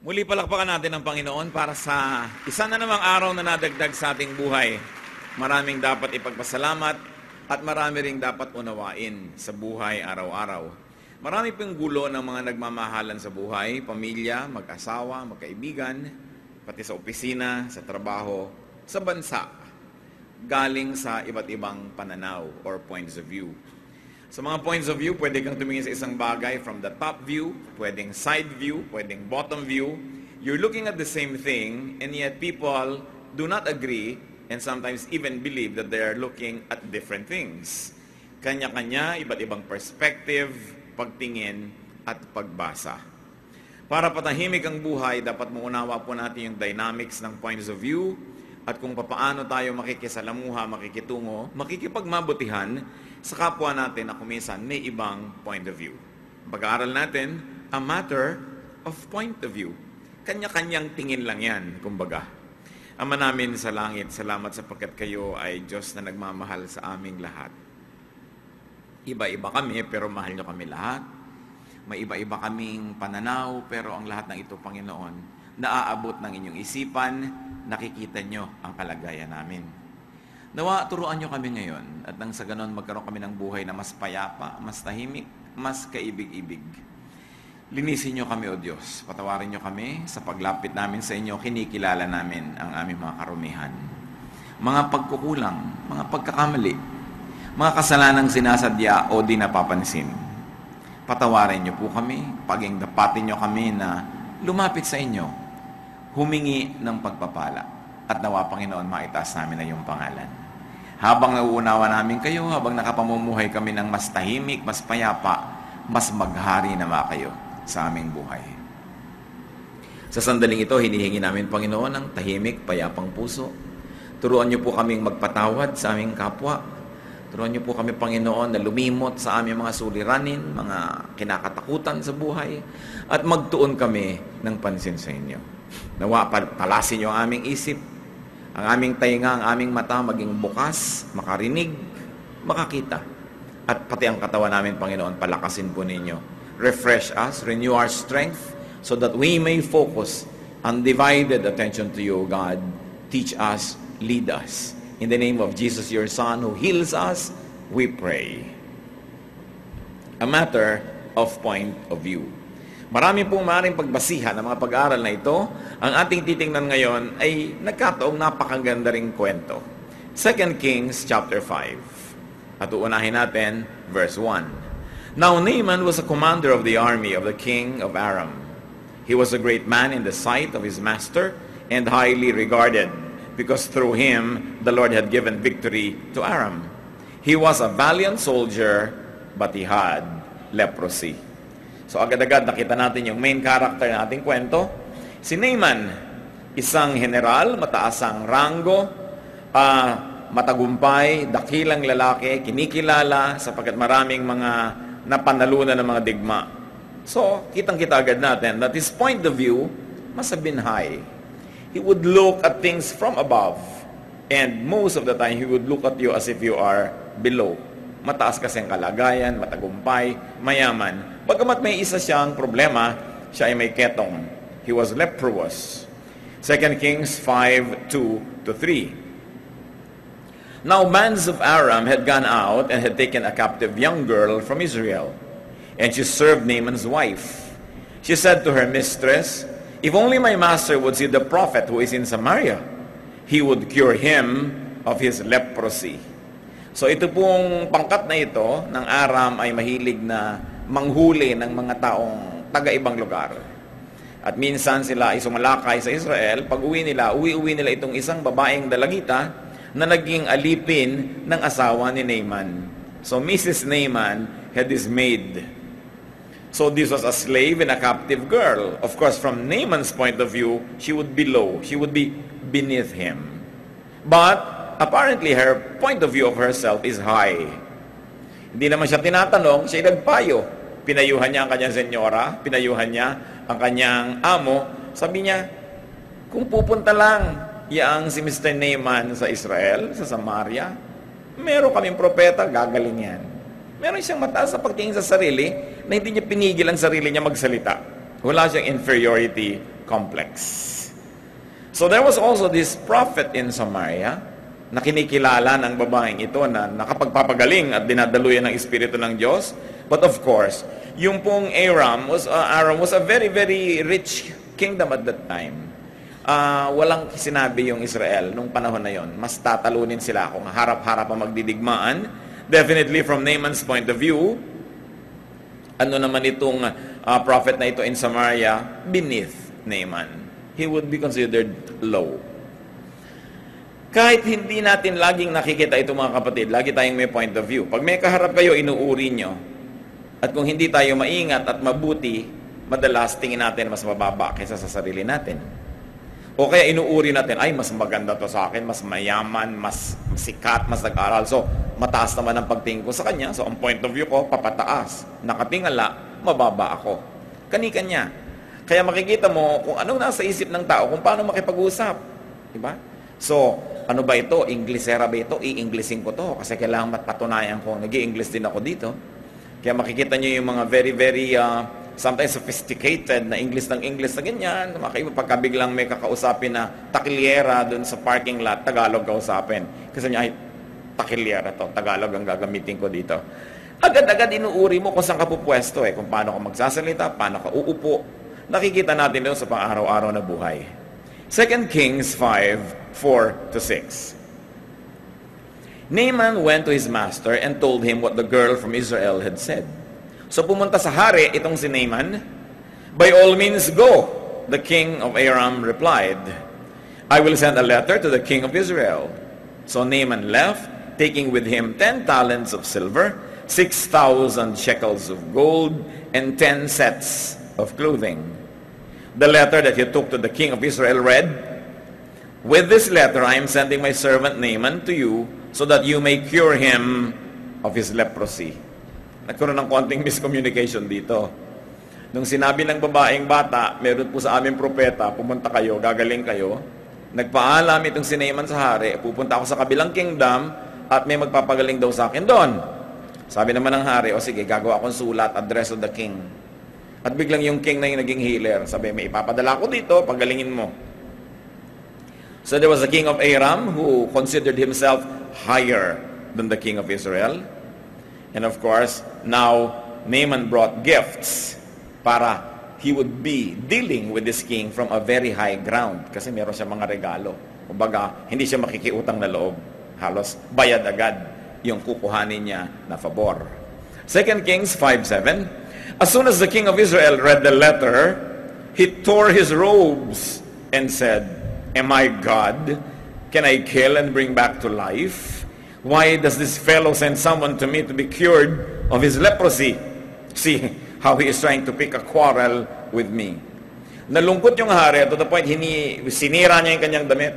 Muli palakpakan natin ang Panginoon para sa isa na namang araw na nadagdag sa ating buhay. Maraming dapat ipagpasalamat at marami ring dapat unawain sa buhay araw-araw. Marami pong gulo ng mga nagmamahalan sa buhay, pamilya, mag-asawa, magkaibigan, pati sa opisina, sa trabaho, sa bansa, galing sa iba't ibang pananaw or points of view. Sa mga points of view, pwede kang tumingin sa isang bagay from the top view, pwedeng side view, pwedeng bottom view. You're looking at the same thing, and yet people do not agree and sometimes even believe that they are looking at different things. Kanya-kanya, iba't ibang perspective, pagtingin, at pagbasa. Para patahimik ang buhay, dapat maunawa po natin yung dynamics ng points of view at kung paano tayo makikisalamuha, makikitungo, makikipagmabutihan sa kapwa natin na kuminsan may ibang point of view. Pag-aaral natin, a matter of point of view. Kanya-kanyang tingin lang yan, kumbaga. Ama namin sa langit, salamat sapagkat kayo ay Diyos na nagmamahal sa aming lahat. Iba-iba kami, pero mahal nyo kami lahat. May iba-iba kaming pananaw, pero ang lahat ng ito, Panginoon, naaabot ng inyong isipan, nakikita nyo ang kalagayan namin. Nawa, turuan nyo kami ngayon at nang sa ganon magkaroon kami ng buhay na mas payapa, mas tahimik, mas kaibig-ibig. Linisin nyo kami, O Diyos. Patawarin nyo kami sa paglapit namin sa inyo, kinikilala namin ang aming mga karumihan. Mga pagkukulang, mga pagkakamali, mga kasalanang sinasadya o di napapansin. Patawarin nyo po kami, paging dapatin nyo kami na lumapit sa inyo, humingi ng pagpapala. At nawa, Panginoon, maitaas namin na iyong pangalan. Habang nauunawa namin kayo, habang nakapamumuhay kami ng mas tahimik, mas payapa, mas maghari naman kayo sa aming buhay. Sa sandaling ito, hinihingi namin, Panginoon, ng tahimik, payapang puso. Turuan niyo po kaming magpatawad sa aming kapwa. Turuan niyo po kami, Panginoon, na lumimot sa aming mga suliranin, mga kinakatakutan sa buhay, at magtuon kami ng pansin sa inyo. Nawa, palasin niyo ang aming isip, ang aming tainga, ang aming mata maging bukas, makarinig, makakita. At pati ang katawan namin, Panginoon, palakasin po ninyo. Refresh us, renew our strength, so that we may focus undivided attention to you, God. Teach us, lead us. In the name of Jesus, your Son, who heals us, we pray. A matter of point of view. Marami pong maaaring pagbasihan ng mga pag-aaral na ito. Ang ating titingnan ngayon ay nagkataong napakaganda ring kwento. 2 Kings chapter 5. At uunahin natin, verse 1. Now Naaman was a commander of the army of the king of Aram. He was a great man in the sight of his master and highly regarded, because through him the Lord had given victory to Aram. He was a valiant soldier, but he had leprosy. So agad-agad nakita natin yung main character na ating kwento. Si Naaman, isang general, mataas ang ranggo, matagumpay, dakilang lalaki, kinikilala sapagkat maraming mga napanalunan ng mga digma. So, kitang-kita agad natin that his point of view must have been high. He would look at things from above, and most of the time, he would look at you as if you are below. Mataas kasi ang kalagayan, matagumpay, mayaman. Bagamat may isa siyang problema, siya ay may ketong. He was leprous. 2 Kings 5:2-3. Now bands of Aram had gone out and had taken a captive young girl from Israel, and she served Naaman's wife. She said to her mistress, "If only my master would see the prophet who is in Samaria, he would cure him of his leprosy." So ito pong pangkat na ito ng Aram ay mahilig na manghuli ng mga taong taga-ibang lugar. At minsan sila ay sumalakay sa Israel. Pag uwi nila itong isang babaeng dalagita na naging alipin ng asawa ni Naaman. So Mrs. Naaman had this maid. So this was a slave and a captive girl. Of course, from Naaman's point of view, she would be low. She would be beneath him. But apparently, her point of view of herself is high. Hindi naman siya tinatanong, siya nagpayo. Pinayuhan niya ang kanyang senyora, pinayuhan niya ang kanyang amo. Sabi niya, kung pupunta lang yang si Mr. Naaman sa Israel, sa Samaria, meron kaming propeta, gagaling yan. Meron siyang mataas sa pagtingin sa sarili na hindi niya pinigil ang sarili niya magsalita. Wala siyang inferiority complex. So there was also this prophet in Samaria na kinikilala ng babaeng ito na nakapagpapagaling at dinadaluyan ng Espiritu ng Diyos. But of course, yung pong Aram was a very, very rich kingdom at that time. Walang sinabi yung Israel nung panahon na yon. Mas tatalunin sila kung harap-harap ang magdidigmaan. Definitely from Naaman's point of view, ano naman itong prophet na ito in Samaria, beneath Naaman. He would be considered low. Kahit hindi natin laging nakikita ito mga kapatid, lagi tayong may point of view. Pag may kaharap kayo, inuuri nyo. At kung hindi tayo maingat at mabuti, madalas tingin natin mas mababa kaysa sa sarili natin. O kaya inuuri natin, ay mas maganda to sa akin, mas mayaman, mas sikat, mas nag-aral. So, mataas naman ang pagtingin ko sa kanya. So, ang point of view ko, papataas. Nakatingala, mababa ako. Kani-kanya. Kaya makikita mo kung anong nasa isip ng tao, kung paano makipag-usap. Diba? So, ano ba ito? Inglesera ba ito? I-Englishin ko to. Kasi kailangan matpatunayan ko. Nag-i-English din ako dito. Kaya makikita nyo yung mga very, very, sometimes sophisticated na English ng English na ganyan. Pagka biglang may kakausapin na takilyera dun sa parking lot, Tagalog kausapin. Kasi niya, ay, takilyera to. Tagalog ang gagamitin ko dito. Agad-agad inuuri mo kung saan ka pupwesto kung paano ka magsasalita, paano ka uupo. Nakikita natin doon sa pang-araw-araw na buhay. 2 Kings 5:4-6. Naaman went to his master and told him what the girl from Israel had said. So pumunta sa hari itong si Naaman. By all means go, the king of Aram replied. I will send a letter to the king of Israel. So Naaman left, taking with him 10 talents of silver, 6,000 shekels of gold, and 10 sets of clothing. The letter that he took to the king of Israel read, with this letter I am sending my servant Naaman to you so that you may cure him of his leprosy. Nagkaroon ng konting miscommunication dito. Nung sinabi ng babaeng bata, meron po sa aming propeta, pumunta kayo, gagaling kayo. Nagpaalam itong si Naaman sa hari, pupunta ako sa kabilang kingdom at may magpapagaling daw sa akin doon. Sabi naman ng hari, o sige, gagawa akong sulat, address of the king. At biglang yung king na yung naging healer. Sabi, may ipapadala ko dito, pagalingin mo. So there was a king of Aram who considered himself higher than the king of Israel. And of course, now Naaman brought gifts para he would be dealing with this king from a very high ground. Kasi meron siya mga regalo. Kumbaga, hindi siya makikiutang na loob. Halos bayad agad yung kukuhanin niya na favor. 2 Kings 5:7. As soon as the king of Israel read the letter, he tore his robes and said, Am I God? Can I kill and bring back to life? Why does this fellow send someone to me to be cured of his leprosy? See how he is trying to pick a quarrel with me. Nalungkot yung hari to the point, sinira niya yung kanyang damit.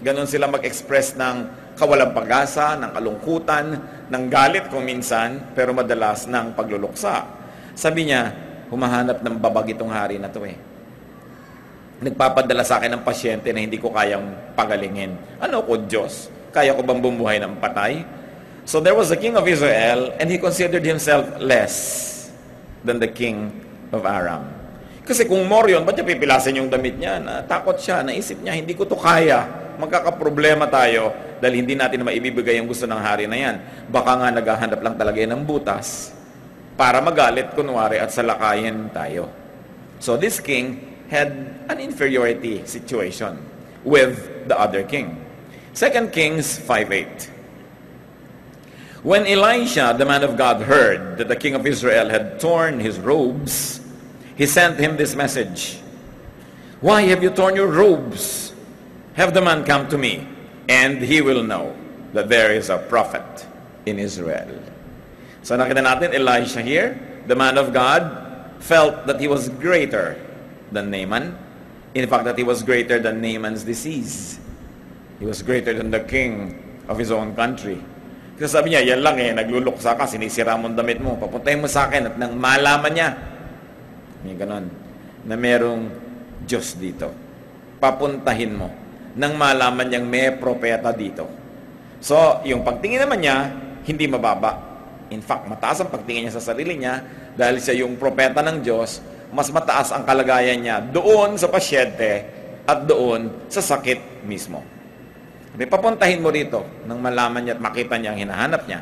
Ganon sila mag-express ng kawalang pag-asa, ng kalungkutan, ng galit kung minsan, pero madalas ng pagluluksa. Sabi niya, humahanap ng babag itong hari na to Nagpapadala sa akin ng pasyente na hindi ko kayang pagalingin. Ano ko, Diyos? Kaya ko bang bumuhay ng patay? So there was a king of Israel and he considered himself less than the king of Aram. Kasi kung more yun, ba't niya pipilasin yung damit niya? Takot siya, naisip niya, hindi ko to kaya. Magkakaproblema tayo dahil hindi natin maibibigay yung gusto ng hari na yan. Baka nga naghahanap lang talaga ng butas para magalit kunwari at salakayin tayo. So this king had an inferiority situation with the other king. 2 Kings 5:8. When Elisha, the man of God, heard that the king of Israel had torn his robes, he sent him this message. Why have you torn your robes? Have the man come to me, and he will know that there is a prophet in Israel. So nakita natin, Elisha here, the man of God, felt that he was greater than Naaman. In fact, that he was greater than Naaman's disease. He was greater than the king of his own country. Kasi sabi niya, yan lang nagluluksa ka, sinisira mo ang damit mo, papuntahin mo sa akin. At nang malaman niya, may ganon, na merong Diyos dito. Papuntahin mo. Nang malaman niyang may propeta dito. So, yung pagtingin naman niya, hindi mababa. In fact, mataas ang pagtingin niya sa sarili niya dahil siya yung propeta ng Diyos. mas mataas ang kalagayan niya doon sa pasyente at doon sa sakit mismo. Papuntahin mo rito nang malaman niya at makita niya ang hinahanap niya.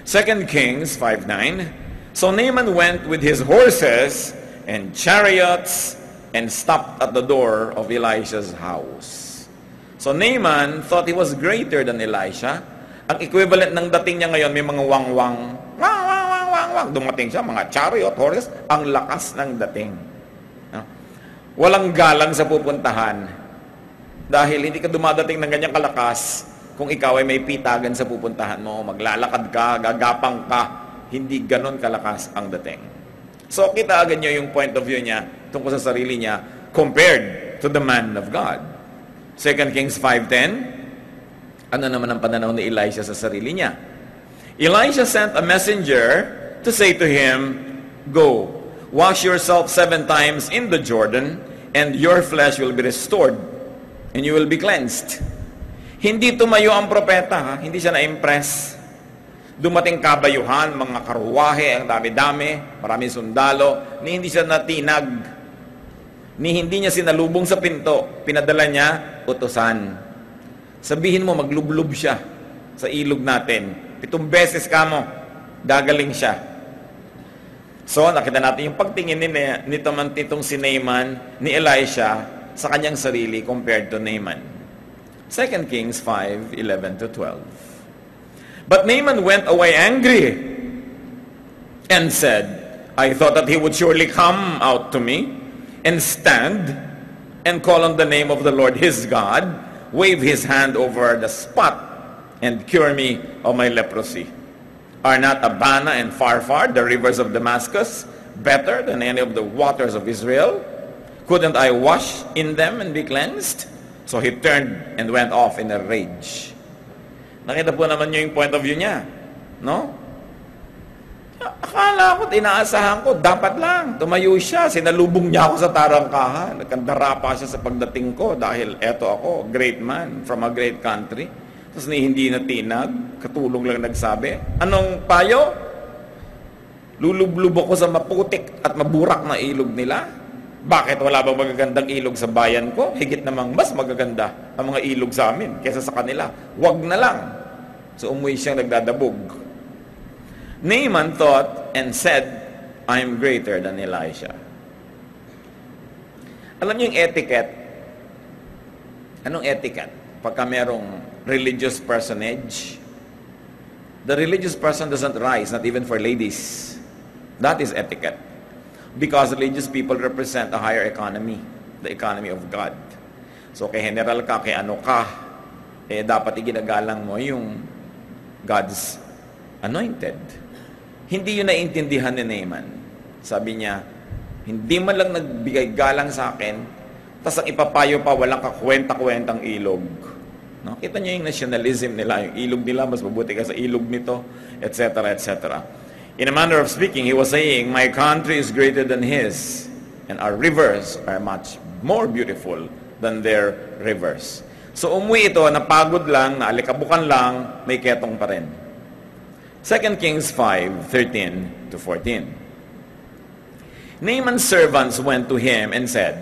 2 Kings 5:9. So Naaman went with his horses and chariots and stopped at the door of Elisha's house. So Naaman thought he was greater than Elisha. Ang equivalent ng dating niya ngayon, may mga wang-wang, wang-wang-wang-wang. Dumating siya, mga chariot, horses, ang lakas ng dating. No? Walang galang sa pupuntahan. Dahil hindi ka dumadating ng ganyang kalakas kung ikaw ay may pitagan sa pupuntahan mo, maglalakad ka, gagapang ka, hindi ganon kalakas ang dating. So, kita agad nyo yung point of view niya tungkol sa sarili niya compared to the man of God. 2 Kings 5:10, ano naman ang pananaw ni Elisha sa sarili niya? Elisha sent a messenger to say to him, "Go, wash yourself 7 times in the Jordan, and your flesh will be restored, and you will be cleansed." Hindi tumayo ang propeta, ha? Hindi siya na-impress. Dumating kabayuhan, mga karuwahe, ang dami-dami, maraming sundalo, ni hindi siya natinag, ni hindi niya sinalubong sa pinto, pinadala niya utusan. Sabihin mo, maglublob siya sa ilog natin. 7 beses ka mo, gagaling siya. So, nakita natin yung pagtingin nitong si Naaman, ni Elisha, sa kanyang sarili compared to Naaman. 2 Kings 5:11-12. But Naaman went away angry and said, "I thought that he would surely come out to me and stand and call on the name of the Lord his God, wave his hand over the spot and cure me of my leprosy. Are not Abana and Pharpar, the rivers of Damascus, better than any of the waters of Israel? Couldn't I wash in them and be cleansed?" So he turned and went off in a rage. Nakita po naman niyo yung point of view niya, no? Akala ko, inaasahan ko, dapat lang, tumayo siya, sinalubong niya ako sa tarangkahan, nagkandara pa siya sa pagdating ko dahil eto ako, great man from a great country. Tapos hindi natinag, katulong lang nagsabi. Anong payo? Lulublub ako sa maputik at maburak na ilog nila? Bakit wala bang magagandang ilog sa bayan ko? Higit namang mas magaganda ang mga ilog sa amin kaysa sa kanila. Wag na lang. So umuwi siyang nagdadabog. Naaman thought and said, "I am greater than Elisha." Alam niyo yung etiquette? Anong etiquette? Pagka merong religious personage, the religious person doesn't rise, not even for ladies. That is etiquette. Because religious people represent a higher economy, the economy of God. So kay general ka, kay ano ka, dapat iginagalang mo yung God's anointed. Hindi yun naiintindihan ni Naaman. Sabi niya, hindi man lang nagbigay galang sa akin, tas ang ipapayo pa, walang kakwenta-kwentang ilog. No? Kita niyo yung nationalism nila, yung ilog nila, mas mabuti ka sa ilog nito, etc., etc. In a manner of speaking, he was saying, "My country is greater than his, and our rivers are much more beautiful than their rivers." So umuwi ito, napagod lang, naalikabukan lang, may ketong pa rin. 2 Kings 5:13-14. Naaman's servants went to him and said,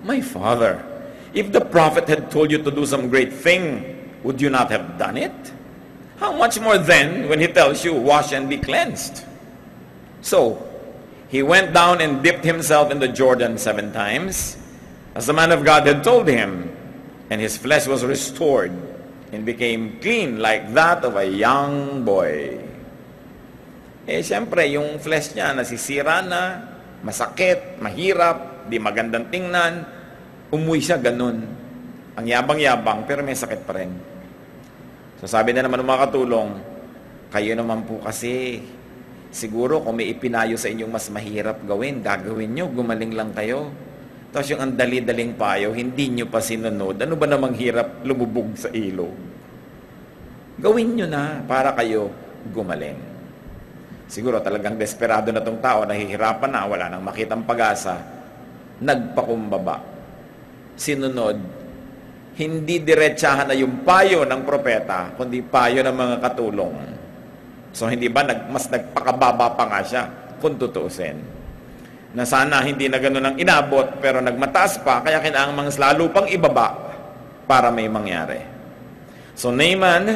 "My father, if the prophet had told you to do some great thing, would you not have done it? How much more then when he tells you, 'Wash and be cleansed'?" So he went down and dipped himself in the Jordan 7 times, as the man of God had told him, and his flesh was restored and became clean like that of a young boy. Siyempre, yung flesh niya nasisira na, masakit, mahirap, di magandang tingnan, umuwi siya ganun. Ang yabang-yabang, pero may sakit pa rin. So sabi na naman ng mga katulong, kayo naman po kasi, siguro kung may ipinayo sa inyong mas mahirap gawin, gagawin nyo, gumaling lang kayo. Tapos yung ang dali-daling payo, hindi nyo pa sinunod. Ano ba namang hirap lumubog sa ilog? Gawin nyo na para kayo gumaling. Siguro talagang desperado na tong tao, nahihirapan na, wala nang makitang pag-asa, nagpakumbaba. Sinunod, hindi diretsahan na yung payo ng propeta, kundi payo ng mga katulong. So hindi ba mas nagpakababa pa nga siya kung tutuusin. na sana hindi na ganun ang inabot, pero nagmataas pa, kaya kailangan mga lalo pang ibaba para may mangyari. So Naaman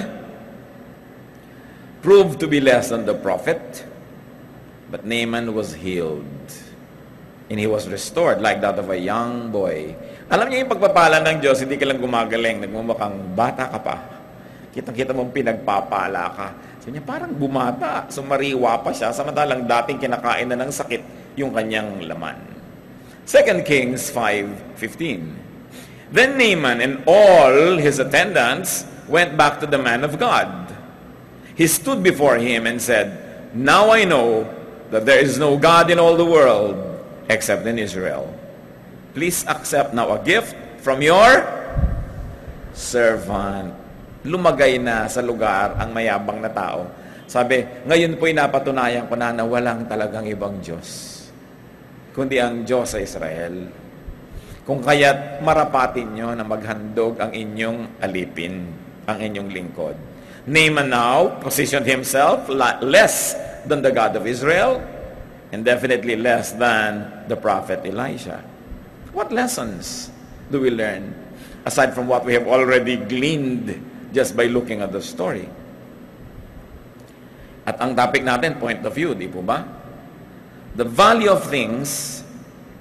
proved to be less than the prophet, but Naaman was healed. And he was restored like that of a young boy. Alam niyo yung pagpapala ng Diyos, hindi ka lang gumagaling, nagmumukhang bata ka pa. Kitang-kita mong pinagpapala ka. Sabi niya, parang bumata, sumariwa pa siya, samantalang dating kinakain na ng sakit yung kanyang laman. 2 Kings 5:15. Then Naaman and all his attendants went back to the man of God. He stood before him and said, "Now I know that there is no God in all the world except in Israel. Please accept now a gift from your servant." Lumagay na sa lugar ang mayabang na tao. Sabi, ngayon po'y napatunayan ko na walang talagang ibang Diyos, kundi ang Diyos sa Israel. Kung kaya't marapatin nyo na maghandog ang inyong alipin, ang inyong lingkod. Naaman now positioned himself less than the God of Israel, and definitely less than the prophet Elisha. What lessons do we learn aside from what we have already gleaned just by looking at the story? At ang topic natin, point of view, di po ba? The value of things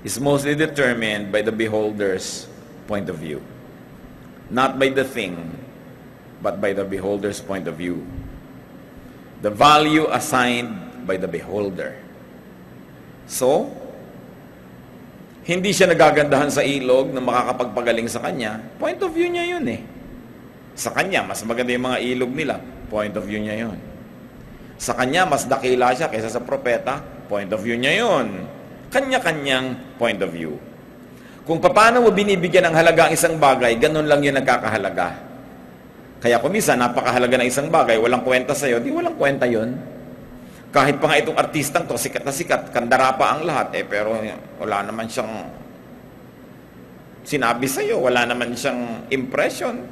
is mostly determined by the beholder's point of view. Not by the thing, but by the beholder's point of view. The value assigned by the beholder. So, hindi siya nagagandahan sa ilog na makakapagpagaling sa kanya. Point of view niya yun eh. Sa kanya, mas maganda yung mga ilog nila. Point of view niya yun. Sa kanya, mas dakila siya kaysa sa propeta. Point of view niya yun. Kanya-kanyang point of view. Kung paano mo binibigyan ng halaga ang isang bagay, ganun lang yun nagkakahalaga. Kaya kung minsan, napakahalaga ng isang bagay, walang kwenta sa'yo, di walang kwenta yun. Kahit pa nga itong artistang to, sikat na sikat, kandara pa ang lahat, pero wala naman siyang sinabi sa'yo, wala naman siyang impression,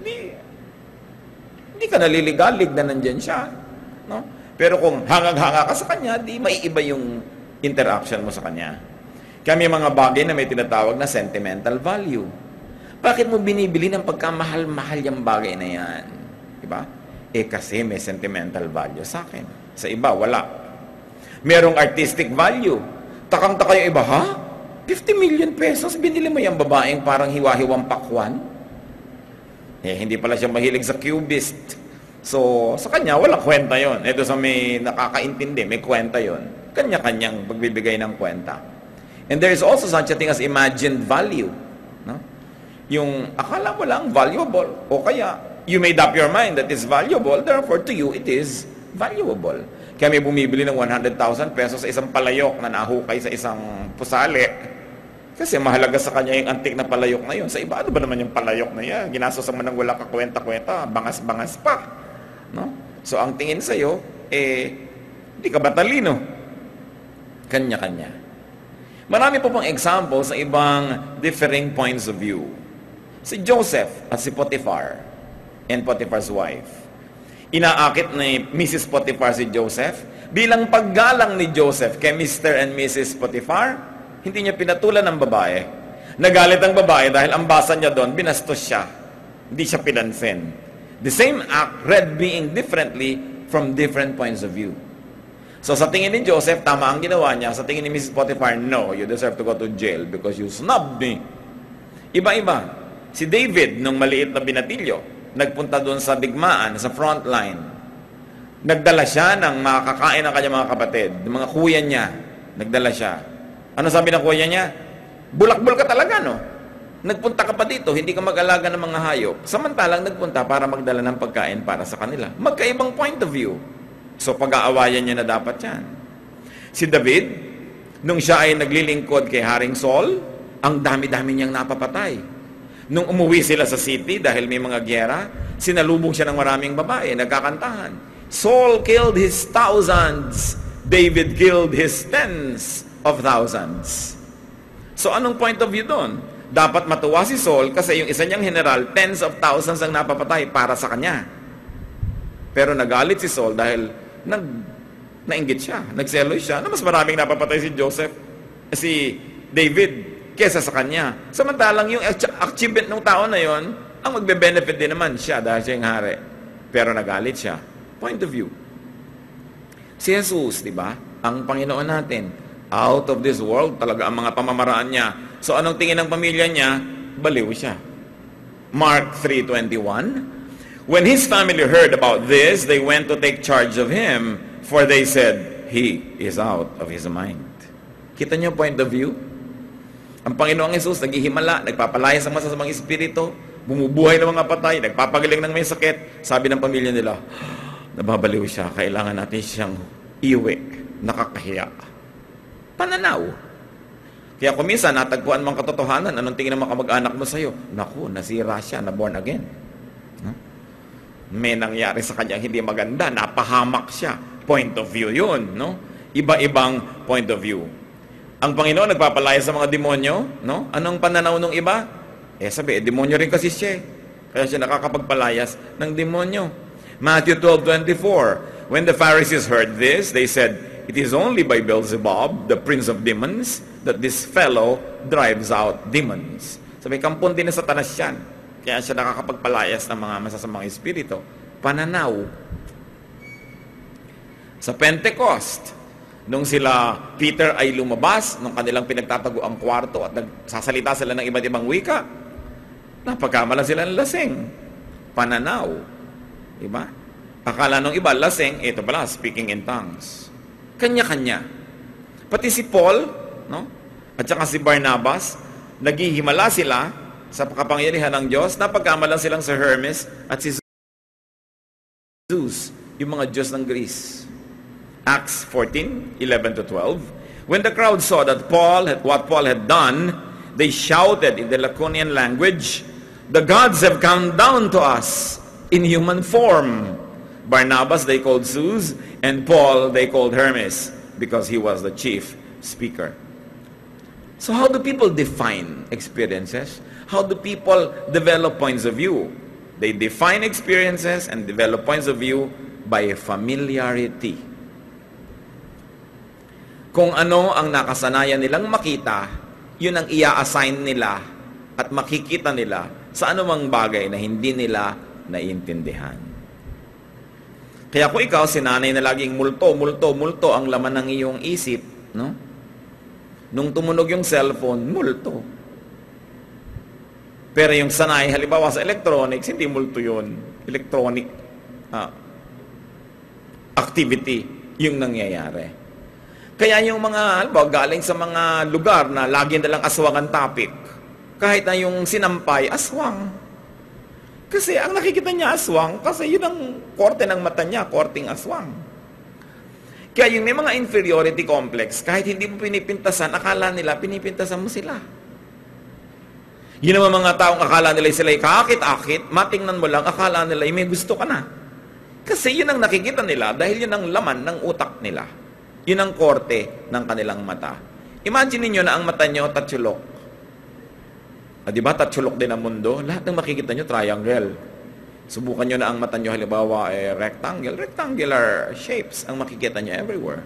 di ka naliligalig na nandyan siya. No? Pero kung hangag-hanga ka sa kanya, di maiiba yung interaction mo sa kanya. Kaya may mga bagay na may tinatawag na sentimental value. Bakit mo binibili ng pagkamahal-mahal yung bagay na yan? Diba? Kasi may sentimental value sa akin. Sa iba, wala. Merong artistic value. Takang-taka yung iba, ha? 50 million pesos, binili mo yung babaeng parang hiwa-hiwang pakwan? Hindi pala siya mahilig sa cubist. So, sa kanya, walang kwenta yon. Ito sa may nakakaintindi, may kwenta yon. Kanya-kanyang pagbibigay ng kwenta. And there is also such a thing as imagined value. No? Yung akala mo lang valuable. O kaya, you made up your mind that it's valuable, therefore to you, it is valuable. Kaya may bumibili ng 100,000 pesos sa isang palayok na nahukay sa isang pusali. Kasi mahalaga sa kanya yung antik na palayok na yun. Sa iba, ano ba naman yung palayok na yan? Ginastos mo nang wala ka kwenta-kwenta, bangas-bangas pa. No? So, ang tingin sa'yo, hindi ka ba talino? Kanya-kanya. Marami po pang example sa ibang differing points of view. Si Joseph at si Potiphar and Potiphar's wife. Inaakit ni Mrs. Potiphar si Joseph. Bilang paggalang ni Joseph kay Mr. and Mrs. Potiphar, hindi niya pinatulan ng babae. Nagalit ang babae dahil ang basa niya doon, binastos siya. Hindi siya pinansin. The same act read being differently from different points of view. So sa tingin ni Joseph, tama ang ginawa niya. Sa tingin ni Mrs. Potiphar, no, you deserve to go to jail because you snubbed me. Iba-iba. Si David, nung maliit na binatilyo, nagpunta doon sa digmaan, sa front line. Nagdala siya ng makakain ng kanyang mga kapatid, ng mga kuya niya. Nagdala siya. Ano sabi ng kuya niya? Bulakbol ka talaga, no? Nagpunta ka pa dito, hindi ka mag-alaga ng mga hayop. Samantalang nagpunta para magdala ng pagkain para sa kanila. Magkaibang point of view. So pag-aawayan niya na dapat yan. Si David, nung siya ay naglilingkod kay Haring Saul, ang dami-dami niyang napapatay. Nung umuwi sila sa city dahil may mga gyera, sinalubong siya ng maraming babae, nagkakantahan. Saul killed his thousands, David killed his tens of thousands. So anong point of view doon? Dapat matuwa si Saul kasi yung isa niyang general, tens of thousands ang napapatay para sa kanya. Pero nagalit si Saul dahil nainggit siya, nagselos siya, na mas maraming napapatay si Joseph. si David kesa sa kanya. Samantalang yung achievement ng tao na yon, ang magbe-benefit din naman siya dahil siya yung hari. Pero nagalit siya. Point of view. Si Jesus, di ba? Ang Panginoon natin, out of this world, talaga ang mga pamamaraan niya. So anong tingin ng pamilya niya? Baliw siya. Mark 3:21, when his family heard about this, they went to take charge of him, for they said, he is out of his mind. Kita niyo point of view? Ang Panginoong Jesus, naghihimala, nagpapalaya sa masasamang espiritu, bumubuhay ng mga patay, nagpapagaling ng may sakit. Sabi ng pamilya nila, nababaliw siya, kailangan natin siyang iwi, nakakahiya. Pananaw. Kaya kung minsan, natagpuan mong katotohanan, anong tingin ng mga kamag-anak mo sa'yo? Naku, nasira siya, na born again. No? May nangyari sa kanya hindi maganda, napahamak siya. Point of view yun, no? Iba-ibang point of view. Ang Panginoon nagpapalaya sa mga demonyo, no? Anong pananaw ng iba? Sabi, demonyo rin kasi siya. Kaya siya nakakapagpalayas ng demonyo. Matthew 12:24, when the Pharisees heard this, they said, it is only by Beelzebub, the prince of demons, that this fellow drives out demons. Sabi, kampon din na Satanas yan. Kaya siya nakakapagpalayas ng mga masasamang espiritu. Pananaw. Sa Pentecost, nung sila Peter ay lumabas, nung kanilang pinagtatago ang kwarto at nagsasalita sila ng iba't ibang wika, napagkamalan sila ng lasing. Pananaw. Diba? Akala nung iba, lasing, ito pala, speaking in tongues. Kanya-kanya. Pati si Paul, no? At saka si Barnabas, naghihimala sila sa kapangyarihan ng Diyos, napagkamalan silang si Hermes at si Zeus, yung mga Diyos ng Greece. Acts 14:11-12. When the crowd saw that what Paul had done, they shouted in the Laconian language, the gods have come down to us in human form. Barnabas they called Zeus, and Paul they called Hermes, because he was the chief speaker. So how do people define experiences? How do people develop points of view? They define experiences and develop points of view by familiarity. Kung ano ang nakasanayan nilang makita, yun ang ia-assign nila at makikita nila sa anumang bagay na hindi nila naiintindihan. Kaya kung ikaw, sinanay na laging multo ang laman ng iyong isip, no? Nung tumunog yung cellphone, multo. Pero yung sanay, halimbawa sa electronics, hindi multo yun. Electronic activity yung nangyayari. Kaya yung mga, halimbawa, galing sa mga lugar na lagi nalang aswang ang topic, kahit na yung sinampay, aswang. Kasi ang nakikita niya aswang, kasi yun ang korte ng mata niya, korting aswang. Kaya yung may mga inferiority complex, kahit hindi mo pinipintasan, akala nila, pinipintasan mo sila. Yun naman mga taong akala nila sila'y kaakit-akit, matingnan mo lang, akala nila may gusto ka na. Kasi yun ang nakikita nila, dahil yun ang laman ng utak nila. Yun ang korte ng kanilang mata. Imagine niyo na ang mata nyo, tatsulok. Di ba, tatsulok din ang mundo? Lahat ng makikita nyo, triangle. Subukan nyo na ang mata nyo, halimbawa, rectangle. Rectangular shapes ang makikita nyo everywhere.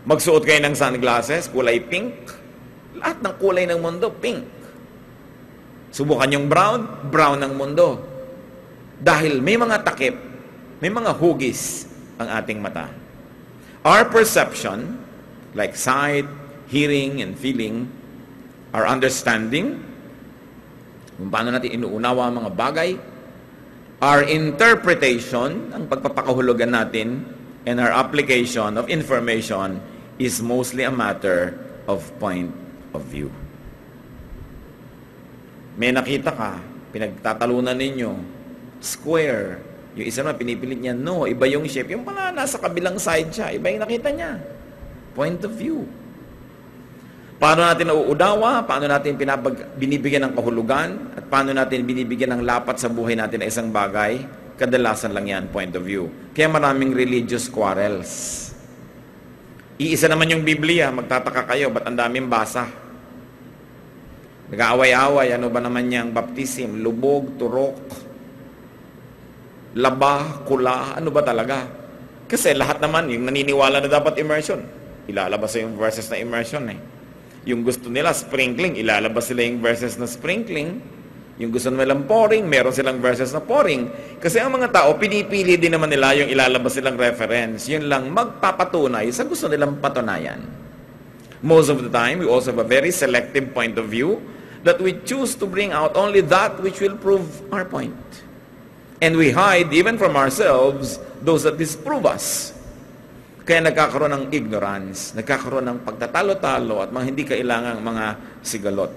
Magsuot kayo ng sunglasses, kulay pink. Lahat ng kulay ng mundo, pink. Subukan yung brown, brown ang mundo. Dahil may mga takip, may mga hugis ang ating mata. Our perception, like sight, hearing, and feeling, our understanding, kung paano natin inuunawa ang mga bagay, our interpretation, ang pagpapakahulugan natin, and our application of information is mostly a matter of point of view. May nakita ka, pinagtatalunan ninyo, square. Yung isa naman, pinipilit niya, no, iba yung shape. Yung pala, nasa kabilang side siya, iba yung nakita niya. Point of view. Paano natin nauunawa, paano natin binibigyan ng kahulugan, at paano natin binibigyan ng lapat sa buhay natin na isang bagay, kadalasan lang yan, point of view. Kaya maraming religious quarrels. Iisa naman yung Biblia, magtataka kayo, ba't ang daming basa? Nag-aaway-away, ano ba naman yung baptism, lubog, turok, laba, kula, ano ba talaga? Kasi lahat naman, yung naniniwala na dapat immersion, ilalabas sa yung verses na immersion eh. Yung gusto nila sprinkling, ilalabas sila yung verses na sprinkling. Yung gusto nilang pouring, meron silang verses na pouring. Kasi ang mga tao, pinipili din naman nila yung ilalabas silang reference. Yun lang magpapatunay sa gusto nilang patunayan. Most of the time, we also have a very selective point of view that we choose to bring out only that which will prove our point. And we hide, even from ourselves, those that disprove us. Kaya nagkakaroon ng ignorance, nagkakaroon ng pagtatalo-talo at mga hindi kailangang mga sigalot.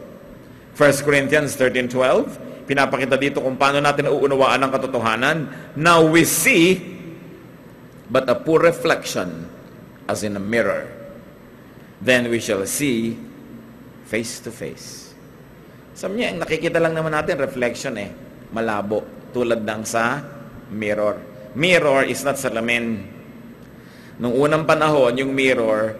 1 Corinthians 13:12, pinapakita dito kung paano natin uunawaan ang katotohanan. Now we see but a poor reflection as in a mirror. Then we shall see face to face. Sabi niya, ang nakikita lang naman natin, reflection malabo, tulad ng sa mirror. Mirror is not salamin. Nung unang panahon, yung mirror,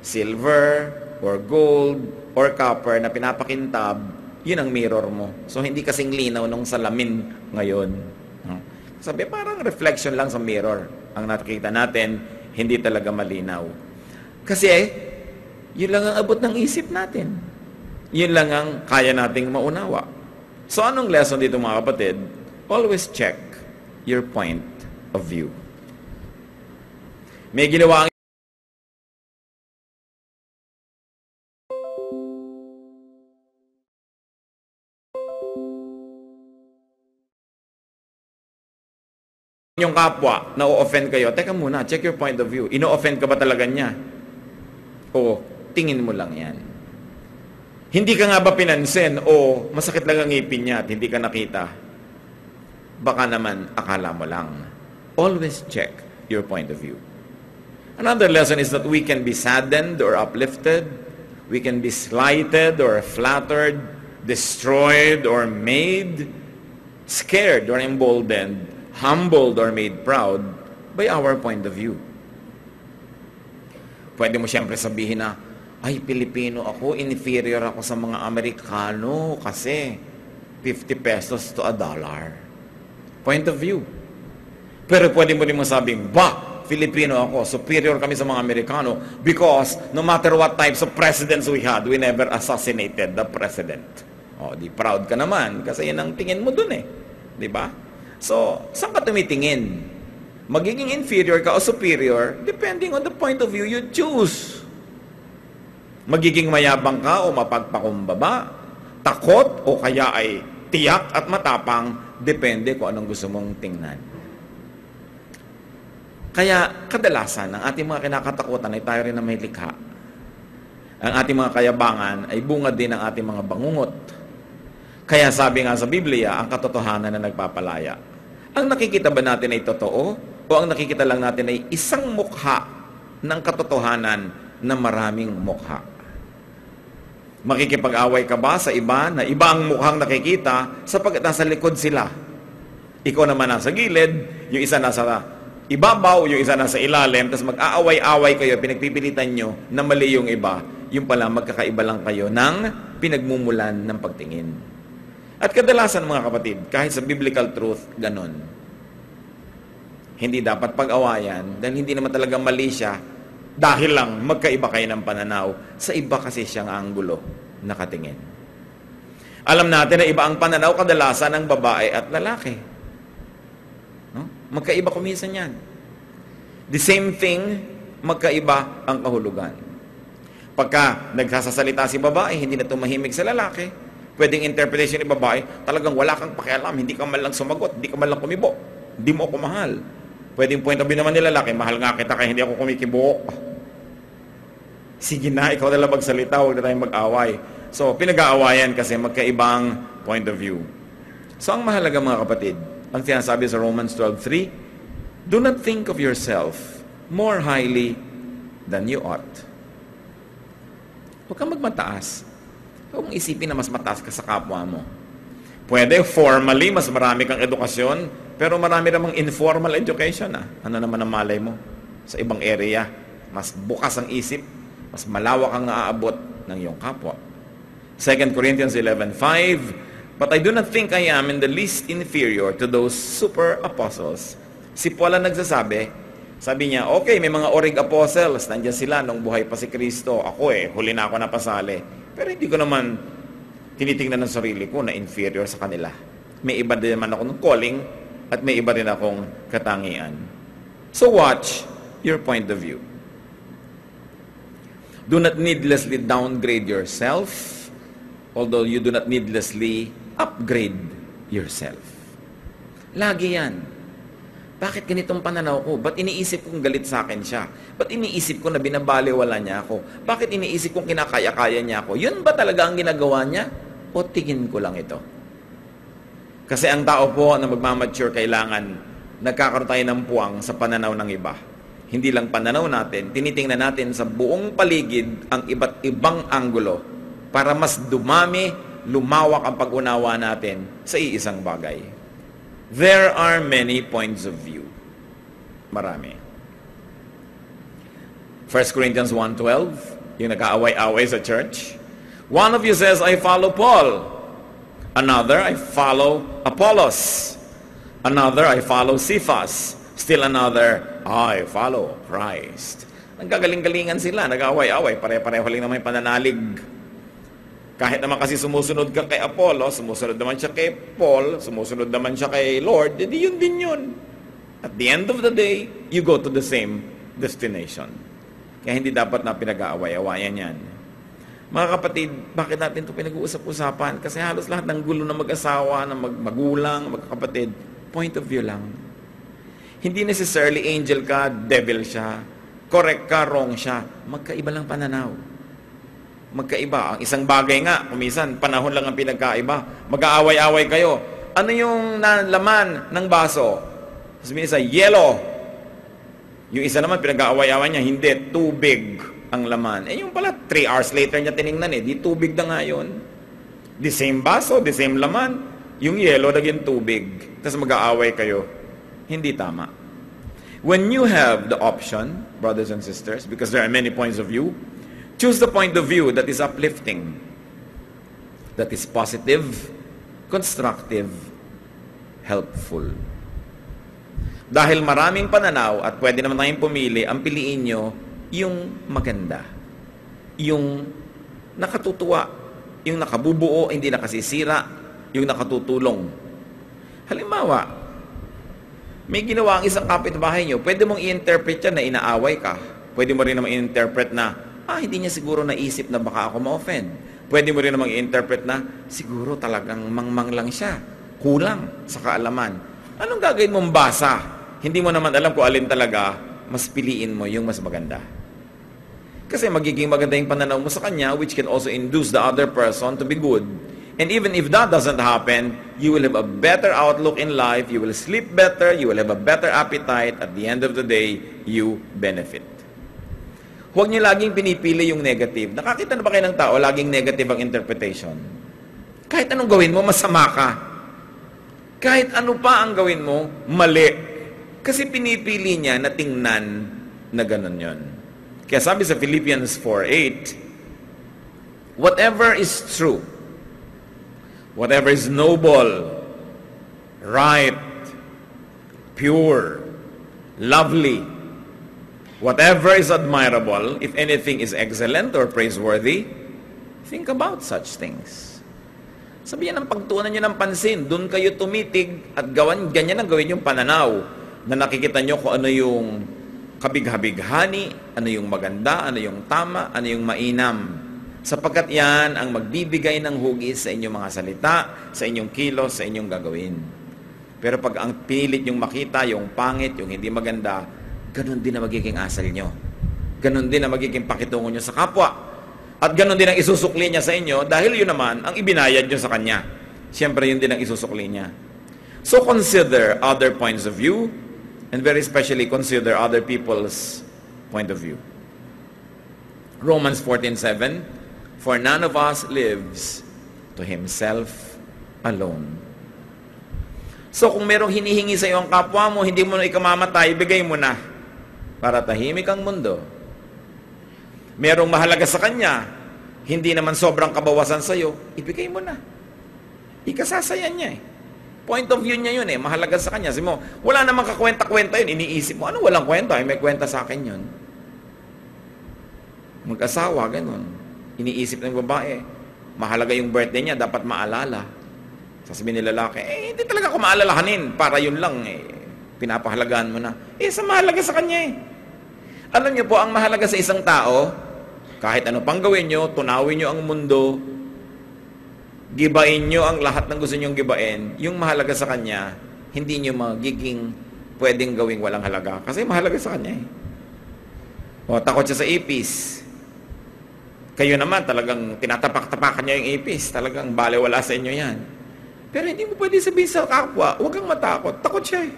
silver, or gold, or copper na pinapakintab, yun ang mirror mo. So, hindi kasing linaw nung salamin ngayon. Sabi, parang reflection lang sa mirror. Ang nakikita natin, hindi talaga malinaw. Kasi, yun lang ang abot ng isip natin. Yun lang ang kaya nating maunawa. So, anong lesson dito mga kapatid? Always check your point of view. May ginawa ang yung kapwa, na-offend kayo, teka muna, check your point of view. Ino-offend ka ba talaga niya? O, tingin mo lang yan. Hindi ka nga ba pinansin o masakit lang ang ngipin niya at hindi ka nakita? Baka naman, akala mo lang. Always check your point of view. Another lesson is that we can be saddened or uplifted. We can be slighted or flattered, destroyed or made, scared or emboldened, humbled or made proud by our point of view. Pwede mo siyempre sabihin na, ay, Pilipino ako, inferior ako sa mga Amerikano kasi 50 pesos to $1. Point of view. Pero pwede mo rin masabing, Filipino ako, superior kami sa mga Amerikano because no matter what types of presidents we had, we never assassinated the president. O, di proud ka naman kasi yan ang tingin mo dun Di ba? So, saan ka tumitingin? Magiging inferior ka o superior depending on the point of view you choose. Magiging mayabang ka o mapagpakumbaba, takot o kaya ay tiyak at matapang, depende kung anong gusto mong tingnan. Kaya kadalasan, ang ating mga kinakatakutan ay tayo rin na may likha. Ang ating mga kayabangan ay bunga din ng ating mga bangungot. Kaya sabi nga sa Biblia, ang katotohanan na nagpapalaya. Ang nakikita ba natin ay totoo? O ang nakikita lang natin ay isang mukha ng katotohanan na maraming mukha? Makikipag-away ka ba sa iba na iba ang mukhang nakikita sapagkat nasa likod sila? Ikaw naman nasa gilid, yung isa nasa ibabaw, yung isa nasa ilalim, tapos mag-aaway-away kayo, pinagpipilitan nyo na mali yung iba, yung pala magkakaiba lang kayo ng pinagmumulan ng pagtingin. At kadalasan mga kapatid, kahit sa biblical truth, ganon. Hindi dapat pag-awayan dahil hindi naman talaga mali siya dahil lang magkaiba kayo ng pananaw. Sa iba kasi siyang anggulo nakatingin. Alam natin na iba ang pananaw kadalasan ng babae at lalaki. No? Magkaiba kuminsan yan. The same thing, magkaiba ang kahulugan. Pagka nagsasalita si babae, hindi na tumahimik sa lalaki, pwedeng interpretation ni babae, talagang wala kang pakialam, hindi ka man lang sumagot, hindi ka man lang kumibo, hindi mo ako mahal. Pwedeng point of view naman ni lalaki, mahal nga kita kaya hindi ako kumikibo. Sige na, ikaw na lang magsalita, huwag na tayong mag-away. So, pinag-aawayan kasi magkaibang point of view. So, ang mahalaga mga kapatid, ang sinasabi sa Romans 12:3, do not think of yourself more highly than you ought. Huwag kang magmataas. Huwag mong isipin na mas mataas ka sa kapwa mo. Pwede, formally, mas marami kang edukasyon, pero marami namang informal education. Ano naman ang malay mo? Sa ibang area, mas bukas ang isip, mas malawak ang naaabot ng iyong kapwa. 2 Corinthians 11:5, but I do not think I am in the least inferior to those super apostles. Si Paul ang nagsasabi, Sabi niya, okay, may mga orig apostles, nandiyan sila nung buhay pa si Kristo. Ako huli na ako napasali. Pero hindi ko naman tinitingnan ng sarili ko na inferior sa kanila. May iba din naman ako ng calling at may iba din akong katangian. So watch your point of view. Do not needlessly downgrade yourself, although you do not needlessly upgrade yourself. Lagi yan. Bakit ganitong pananaw ko? Ba't iniisip kong galit sa akin siya? Ba't iniisip ko na binabaliwala niya ako? Bakit iniisip kong kinakaya-kaya niya ako? Yun ba talaga ang ginagawa niya? O tingin ko lang ito? Kasi ang tao po na magmamature kailangan nagkakaroon tayo ng puwang sa pananaw ng iba. Hindi lang pananaw natin, tinitingnan natin sa buong paligid ang iba't ibang anggulo para mas dumami, lumawak ang pag-unawa natin sa iisang bagay. There are many points of view. Marami. 1 Corinthians 1:12, yung nag-aaway-away sa church. One of you says, I follow Paul. Another, I follow Apollos. Another, I follow Cephas. Still another, I follow Christ. Nagkagaling-galingan sila, nag-aaway-away. Pare-pareho lang naman yung pananalig. Kahit naman kasi sumusunod ka kay Apollo, sumusunod naman siya kay Paul, sumusunod naman siya kay Lord, hindi yun din yun. At the end of the day, you go to the same destination. Kaya hindi dapat na pinag-aaway-awayan yan. Mga kapatid, bakit natin ito pinag-uusap-usapan? Kasi halos lahat ng gulo ng mag-asawa, ng magulang, magkakapatid, point of view lang. Hindi necessarily angel ka, devil siya, correct ka, wrong siya. Magkaiba lang pananaw. Magkaiba. Ang isang bagay nga, kumisan, panahon lang ang pinagkaiba. Mag-aaway-aaway kayo. Ano yung laman ng baso? Sabihin isa, yellow. Yung isa naman, pinag-aaway-aaway niya, hindi, tubig ang laman. Yung pala, 3 hours later niya tinignan di tubig na nga yun. The same baso, the same laman. Yung yellow, naging tubig. Tapos mag-aaway kayo. Hindi tama. When you have the option, brothers and sisters, because there are many points of view, choose the point of view that is uplifting, that is positive, constructive, helpful. Dahil maraming pananaw at pwede naman tayong pumili, ang piliin nyo yung maganda, yung nakatutuwa, yung nakabubuo, hindi nakasisira, yung nakatutulong. Halimbawa, may ginawa ang isang kapitbahay nyo, pwede mong i-interpret yan na inaaway ka. Pwede mo rin naman i-interpret na, hindi niya siguro naisip na baka ako ma-offend. Pwede mo rin naman i-interpret na, siguro talagang mangmang lang siya. Kulang sa kaalaman. Anong gagawin mong basa? Hindi mo naman alam kung alin talaga, mas piliin mo yung mas maganda. Kasi magiging maganda yung pananaw mo sa kanya, which can also induce the other person to be good. And even if that doesn't happen, you will have a better outlook in life, you will sleep better, you will have a better appetite. At the end of the day, you benefit. Huwag niyo laging pinipili yung negative. Nakakita na ba kayo ng tao, laging negative ang interpretation? Kahit anong gawin mo, masama ka. Kahit ano pa ang gawin mo, mali. Kasi pinipili niya na tingnan na ganun yun. Kaya sabi sa Philippians 4:8, whatever is true, whatever is noble, right, pure, lovely, whatever is admirable, if anything is excellent or praiseworthy, think about such things. Sabihan ng pagtuunan nyo ng pansin, doon kayo tumitig at ganyan ang gawin yung pananaw na nakikita nyo kung ano yung kabig-habighani, ano yung maganda, ano yung tama, ano yung mainam. Sapagkat yan ang magbibigay ng hugis sa inyong mga salita, sa inyong kilos, sa inyong gagawin. Pero pag ang pinilit yung makita, yung pangit, yung hindi maganda, ganun din ang magiging asal nyo. Ganun din ang magiging pakitungo nyo sa kapwa. At ganun din ang isusukli niya sa inyo dahil yun naman ang ibinayad nyo sa kanya. Siyempre yun din ang isusukli niya. So consider other points of view and very especially consider other people's point of view. Romans 14:7, for none of us lives to himself alone. So kung merong hinihingi sa iyo ang kapwa mo, hindi mo na ikamamatay, bigay mo na. Para tahimik ang mundo. Merong mahalaga sa kanya, hindi naman sobrang kabawasan sa iyo, ibigay mo na. Ikasasayan niya Point of view niya yun eh. Mahalaga sa kanya. Sabi mo, wala namang kakwenta-kwenta yun. Iniisip mo, ano walang kwenta? Ay, may kwenta sa akin yun. Mag-asawa, ganun. Iniisip ng babae. Mahalaga yung birthday niya, dapat maalala. Sasabihin ni lalaki, hindi talaga ako maalalahanin. Para yun lang eh. Pinapahalagaan mo na. Sa mahalaga sa kanya eh. Alam niyo po, ang mahalaga sa isang tao, kahit ano pang gawin nyo, tunawin nyo ang mundo, gibain nyo ang lahat ng gusto nyong gibain, yung mahalaga sa kanya, hindi nyo magiging pwedeng gawing walang halaga. Kasi mahalaga sa kanya eh. O, takot siya sa ipis. Kayo naman, talagang tinatapak-tapakan niya yung ipis. Talagang balewala sa inyo yan. Pero hindi mo pwede sabihin sa kapwa, huwag kang matakot. Takot siya eh.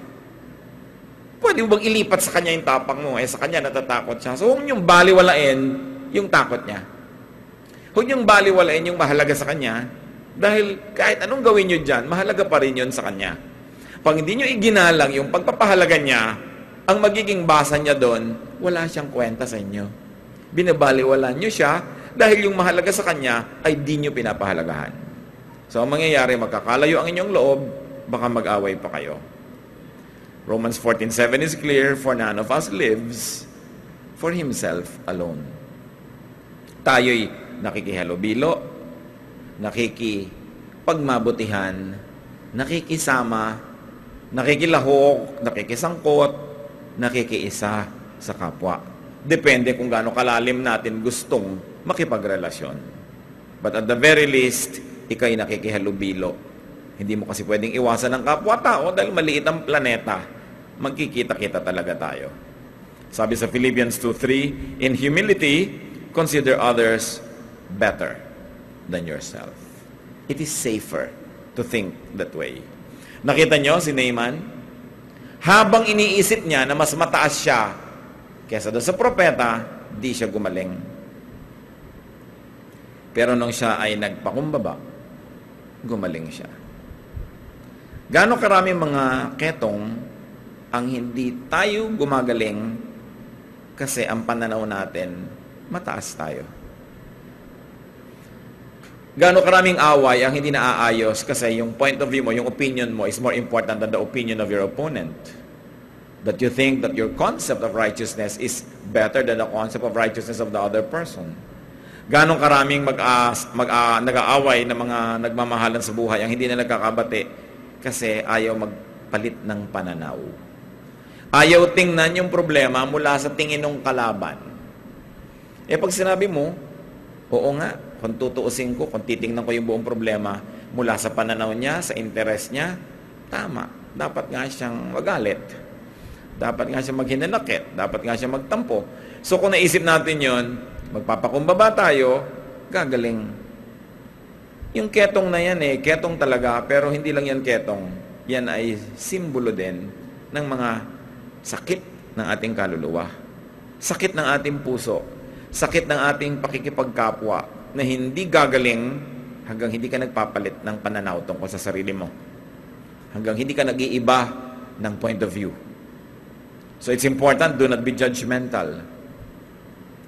Pwede mo bang ilipat sa kanya yung tapang mo? Sa kanya natatakot siya. So, huwag niyong baliwalain yung takot niya. Huwag niyong baliwalain yung mahalaga sa kanya. Dahil kahit anong gawin nyo dyan, mahalaga pa rin yun sa kanya. Pag hindi nyo iginalang yung pagpapahalaga niya, ang magiging basa niya doon, wala siyang kwenta sa inyo. Binabaliwalan nyo siya dahil yung mahalaga sa kanya ay di nyo pinapahalagahan. So, ang mangyayari, magkakalayo ang inyong loob, baka mag-away pa kayo. Romans 14:7 is clear, for none of us lives for himself alone. Tayo'y nakikihalubilo, nakikipagmabutihan, nakikisama, nakikilahok, nakikisangkot, nakikiisa sa kapwa. Depende kung gaano kalalim natin gustong makipagrelasyon. But at the very least, ikaw'y nakikihalubilo. Hindi mo kasi pwedeng iwasan ng kapwa-tao dahil maliit ang planeta. Magkikita-kita talaga tayo. Sabi sa Philippians 2:3, in humility, consider others better than yourself. It is safer to think that way. Nakita nyo si Naaman? Habang iniisip niya na mas mataas siya kesa doon sa propeta, di siya gumaling. Pero nung siya ay nagpakumbaba, gumaling siya. Gaano karaming mga ketong ang hindi tayo gumagaling kasi ang pananaw natin, mataas tayo. Gaano karaming away ang hindi naaayos kasi yung point of view mo, yung opinion mo is more important than the opinion of your opponent. That you think that your concept of righteousness is better than the concept of righteousness of the other person. Gaano karaming nag-aaway na mga nagmamahalan sa buhay ang hindi na nagkakabati kasi ayaw magpalit ng pananaw. Ayaw tingnan yung problema mula sa tingin ng kalaban. Pag sinabi mo, oo nga, kung tutuusin ko, kung titingnan ko yung buong problema mula sa pananaw niya, sa interes niya, tama. Dapat nga siyang magalit. Dapat nga siyang maghinanakit. Dapat nga siyang magtampo. So kung naisip natin yon, magpapakumbaba tayo, gagaling. Yung ketong na yan ketong talaga, pero hindi lang yan ketong. Yan ay simbolo din ng mga sakit ng ating kaluluwa. Sakit ng ating puso. Sakit ng ating pakikipagkapwa na hindi gagaling hanggang hindi ka nagpapalit ng pananaw tungkol sa sarili mo. Hanggang hindi ka nag-iiba ng point of view. So it's important, do not be judgmental.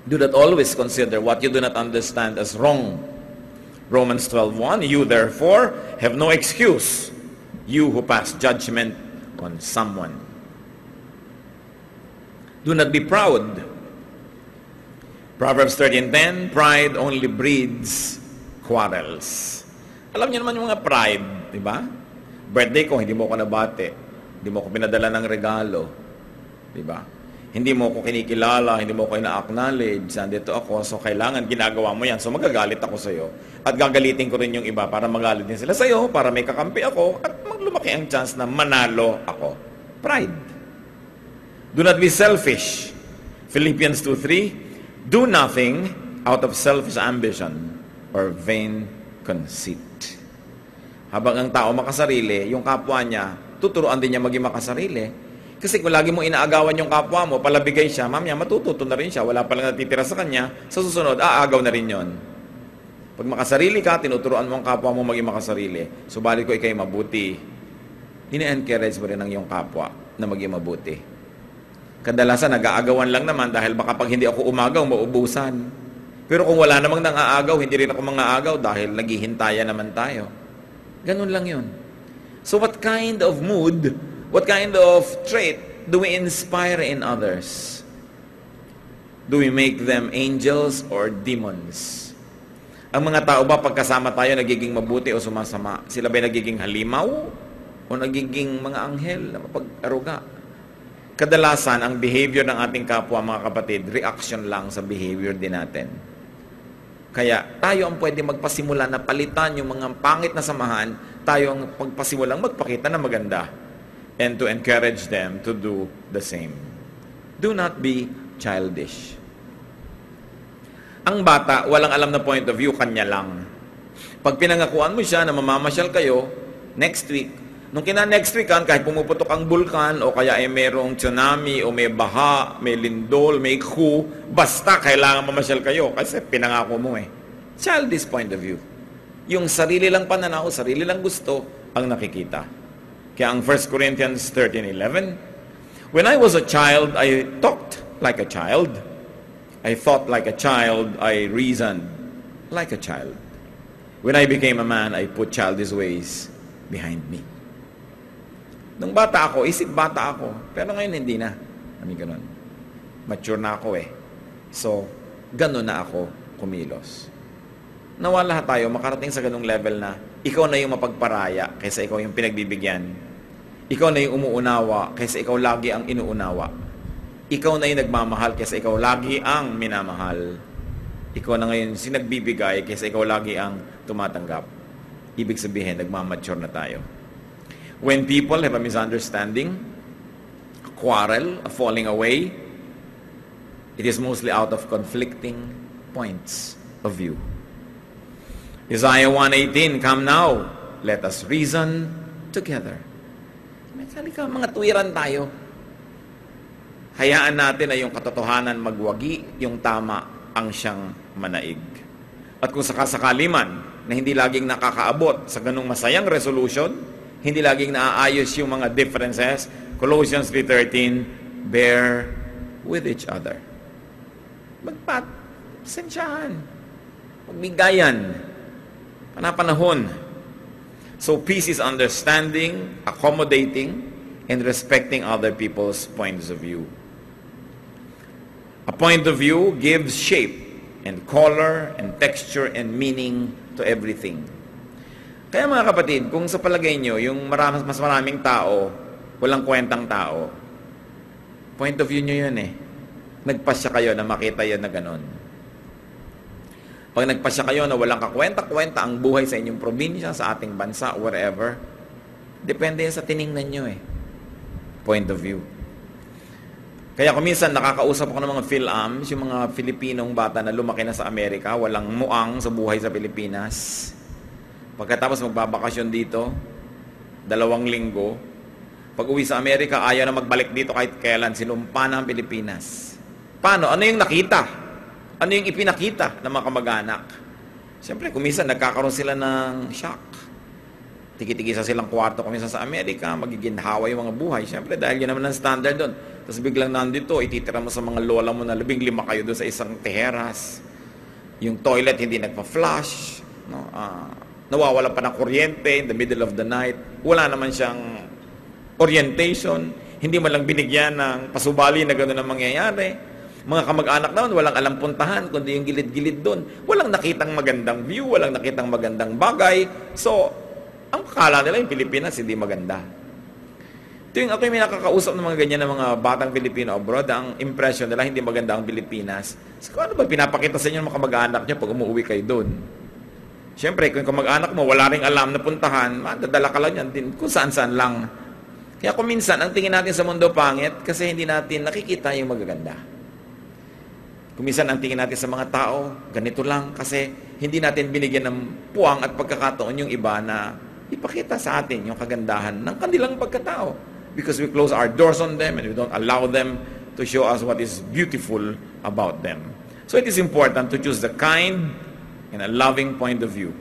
Do not always consider what you do not understand as wrong. Romans 12:1, you therefore have no excuse, you who pass judgment on someone. Do not be proud. Proverbs 13:10, pride only breeds quarrels. Alam niyo naman yung mga pride, di ba? Birthday ko, hindi mo ko nabati. Hindi mo ko pinadala ng regalo. Di ba? Hindi mo ko kinikilala, hindi mo ko ina-acknowledge, nandito ako, so kailangan ginagawa mo yan. So magagalit ako sa'yo. At gagalitin ko rin yung iba para magalit din sila sa'yo, para may kakampi ako, at maglumaki ang chance na manalo ako. Pride. Do not be selfish. Philippians 2:3, do nothing out of selfish ambition or vain conceit. Habang ang tao makasarili, yung kapwa niya, tuturuan din niya maging makasarili. Kasi kung lagi mo inaagawan yung kapwa mo, palabigay siya, mamaya matututo na rin siya, wala palang natitira sa kanya, sa susunod, aagaw na rin yon. Pag makasarili ka, tinuturuan mo ang kapwa mo maging makasarili. Subalit ko ikay mabuti, ina-encourage mo rin ang iyong kapwa na maging mabuti. Kadalasan, nag-aagawan lang naman dahil baka pag hindi ako umagaw, maubusan. Pero kung wala namang nang-aagaw, hindi rin ako mang-aagaw dahil naghihintayan naman tayo. Ganun lang yun. So what kind of mood, what kind of trait do we inspire in others? Do we make them angels or demons? Ang mga tao ba pagkasama tayo nagiging mabuti o sumasama? Sila ba nagiging halimaw o nagiging mga anghel na mapag-aruga? Kadalasan, ang behavior ng ating kapwa, mga kapatid, reaction lang sa behavior din natin. Kaya tayo ang pwede magpasimula na palitan yung mga pangit na samahan, tayo ang pagpasimulang magpakita na maganda and to encourage them to do the same. Do not be childish. Ang bata, walang alam na point of view, kanya lang. Pag pinangakuan mo siya na mamamasyal kayo, next week, nung next week kahit pumuputok ang bulkan o kaya ay merong tsunami o may baha, may lindol, may coup, basta kailangan mamasyal kayo kasi pinangako mo eh. Childish point of view. Yung sarili lang pananaw, sarili lang gusto ang nakikita. Kaya ang 1 Corinthians 13:11, when I was a child, I talked like a child. I thought like a child. I reasoned like a child. When I became a man, I put childish ways behind me. Nung bata ako, isip bata ako. Pero ngayon hindi na. Ganun. Mature na ako eh. So, ganun na ako kumilos. Nawa lahat tayo makarating sa ganung level na ikaw na yung mapagparaya kaysa ikaw yung pinagbibigyan. Ikaw na yung umuunawa kaysa ikaw lagi ang inuunawa. Ikaw na yung nagmamahal kaysa ikaw lagi ang minamahal. Ikaw na ngayon sinagbibigay kaysa ikaw lagi ang tumatanggap. Ibig sabihin, nagmamature na tayo. When people have a misunderstanding, a quarrel, a falling away, it is mostly out of conflicting points of view. Isaiah 1:18, come now, let us reason together. Halika, mga tuwiran tayo. Hayaan natin na yung katotohanan magwagi, yung tama ang siyang manaig. At kung sakasakali man na hindi laging nakakaabot sa ganung masayang resolution, hindi laging naaayos yung mga differences, Colossians 3:13, bear with each other. Magpasensyahan. Magbigayan. Panapanahon. So peace is understanding, accommodating, and respecting other people's points of view. A point of view gives shape and color and texture and meaning to everything. Kaya mga kapatid, kung sa palagay nyo, yung mas maraming tao, walang kwentang tao, point of view nyo yun eh. Nagpasya kayo na makita yun na ganon. Pag nagpasya kayo na walang kakwenta-kwenta ang buhay sa inyong probinsya, sa ating bansa, wherever, depende yan sa tiningnan nyo eh. Point of view. Kaya kung minsan nakakausap ako ng mga PhilAms, yung mga Filipinong bata na lumaki na sa Amerika, walang muang sa buhay sa Pilipinas. Pagkatapos magbabakasyon dito, 2 linggo, pag uwi sa Amerika, ayaw na magbalik dito kahit kailan, sinumpa na ang Pilipinas. Paano? Ano yung nakita? Ano yung ipinakita ng mga kamag-anak? Siyempre, kung minsan nagkakaroon sila ng shock. Tiki-tiki sa silang kwarto kung minsan sa Amerika, magiginhawa yung mga buhay. Siyempre, dahil yun naman ang standard doon. Tapos biglang nandito, ititira mo sa mga lola mo na 15 kayo doon sa isang teheras. Yung toilet hindi nagpa-flush. No? Nawawala pa ng kuryente in the middle of the night. Wala naman siyang orientation. Hindi man lang binigyan ng pasubali na gano'n ang mangyayari. Mga kamag-anak na walang alam puntahan, kundi yung gilid-gilid doon. Walang nakitang magandang view, walang nakitang magandang bagay. So, ang akala nila yung Pilipinas hindi maganda. Ito yung ako yung nakakausap ng mga ganyan ng mga batang Pilipino abroad, ang impression nila hindi maganda ang Pilipinas. So, ano ba pinapakita sa inyo ng mga kamag-anak nyo pag umuwi kayo doon? Siyempre, kung kamag-anak mo wala ring alam na puntahan, madadala ka lang yan din kung saan-saan lang. Kaya kung minsan, ang tingin natin sa mundo pangit kasi hindi natin nakikita yung magaganda. Kung minsan ang tingin natin sa mga tao, ganito lang kasi hindi natin binigyan ng puwang at pagkakataon yung iba na ipakita sa atin yung kagandahan ng kanilang pagkatao. Because we close our doors on them and we don't allow them to show us what is beautiful about them. So it is important to choose the kind and a loving point of view.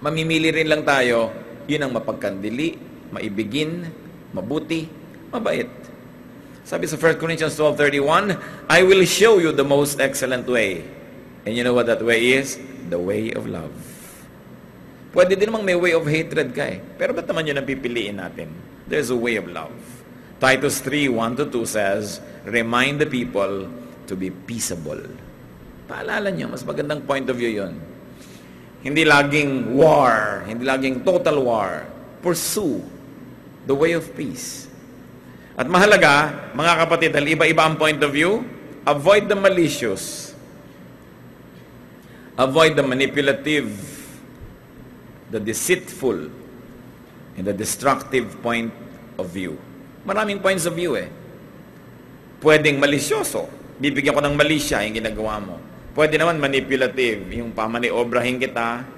Mamimili rin lang tayo, yun ang mapagkandili, maibigin, mabuti, mabait. Sabi sa 1 Corinthians 12:31, I will show you the most excellent way. And you know what that way is? The way of love. Pwede din namang may way of hatred ka eh. Pero ba't naman yun ang pipiliin natin? There's a way of love. Titus 3:1-2 says, remind the people to be peaceable. Paalala nyo, mas magandang point of view yun. Hindi laging war, hindi laging total war. Pursue the way of peace. At mahalaga, mga kapatid, dahil iba-iba ang point of view, avoid the malicious. Avoid the manipulative, the deceitful, and the destructive point of view. Maraming points of view eh. Pwedeng malisyoso. Bibigyan ko ng malisya yung ginagawa mo. Pwede naman manipulative, yung pamaniobrahin kita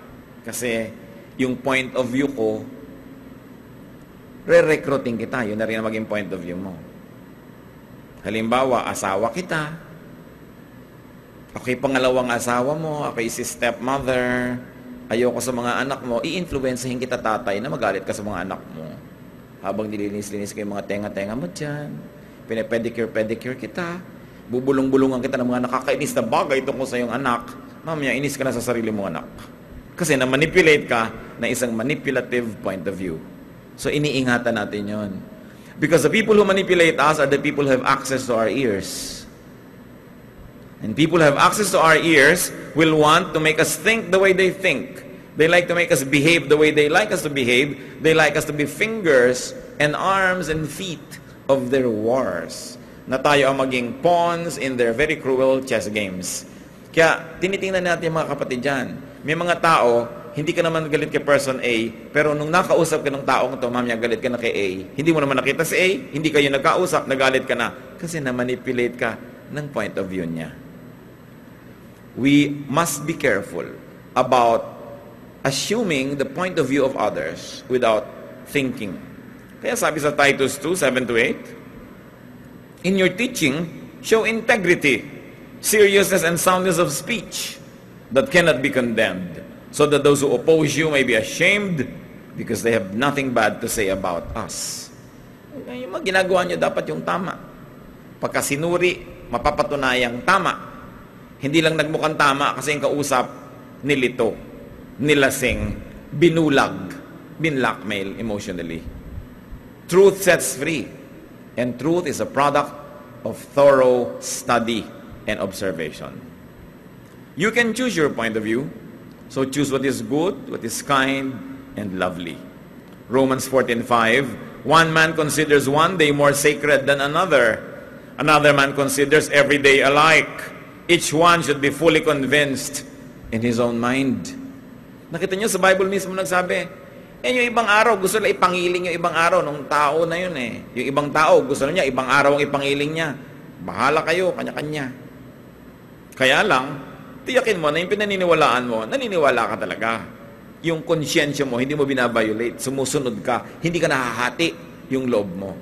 kasi yung point of view ko, re-recruiting kita. Yun na rin ang maging point of view mo. Halimbawa, asawa kita. Ako'y pangalawang asawa mo. Ako'y si stepmother. Ayoko sa mga anak mo. I-influencehin kita, tatay, na magalit ka sa mga anak mo. Habang nilinis-linis ko yung mga tenga-tenga mo dyan. Pinapedicure kita. Bubulong-bulungan kita ng mga nakakainis na bagay tungkol sa iyong anak. Mamaya, inis ka na sa sarili mong anak. Kasi na-manipulate ka na isang manipulative point of view. So, iniingatan natin yon. Because the people who manipulate us are the people who have access to our ears. And people who have access to our ears will want to make us think the way they think. They like to make us behave the way they like us to behave. They like us to be fingers and arms and feet of their wars. Na tayo ang maging pawns in their very cruel chess games. Kaya, tinitingnan natin mga kapatid dyan. May mga tao, hindi ka naman galit kay person A, pero nung nakausap ka ng taong ito, mamaya galit ka na kay A. Hindi mo naman nakita si A, hindi kayo nagkausap, nagalit ka na. Kasi na-manipulate ka ng point of view niya. We must be careful about assuming the point of view of others without thinking. Kaya sabi sa Titus 2:7-8, in your teaching, show integrity, seriousness, and soundness of speech that cannot be condemned, so that those who oppose you may be ashamed because they have nothing bad to say about us. Yung mga ginagawa nyo dapat yung tama. Pagka sinuri, mapapatunayang tama. Hindi lang nagmukhang tama kasi yung kausap, nilito, nilasing, binulag, binlockmail emotionally. Truth sets free. And truth is a product of thorough study and observation. You can choose your point of view. So choose what is good, what is kind, and lovely. Romans 14:5, one man considers one day more sacred than another. Another man considers every day alike. Each one should be fully convinced in his own mind. Nakita niyo sa Bible mismo nagsabi, yung ibang araw, gusto nila ipangiling yung ibang araw ng tao na yun eh. Yung ibang tao, gusto niya, ibang araw ang ipangiling niya. Bahala kayo, kanya-kanya. Kaya lang, tiyakin mo na yung pinaniniwalaan mo, naniniwala ka talaga. Yung konsyensya mo, hindi mo binabiolate, sumusunod ka, hindi ka nahahati yung loob mo.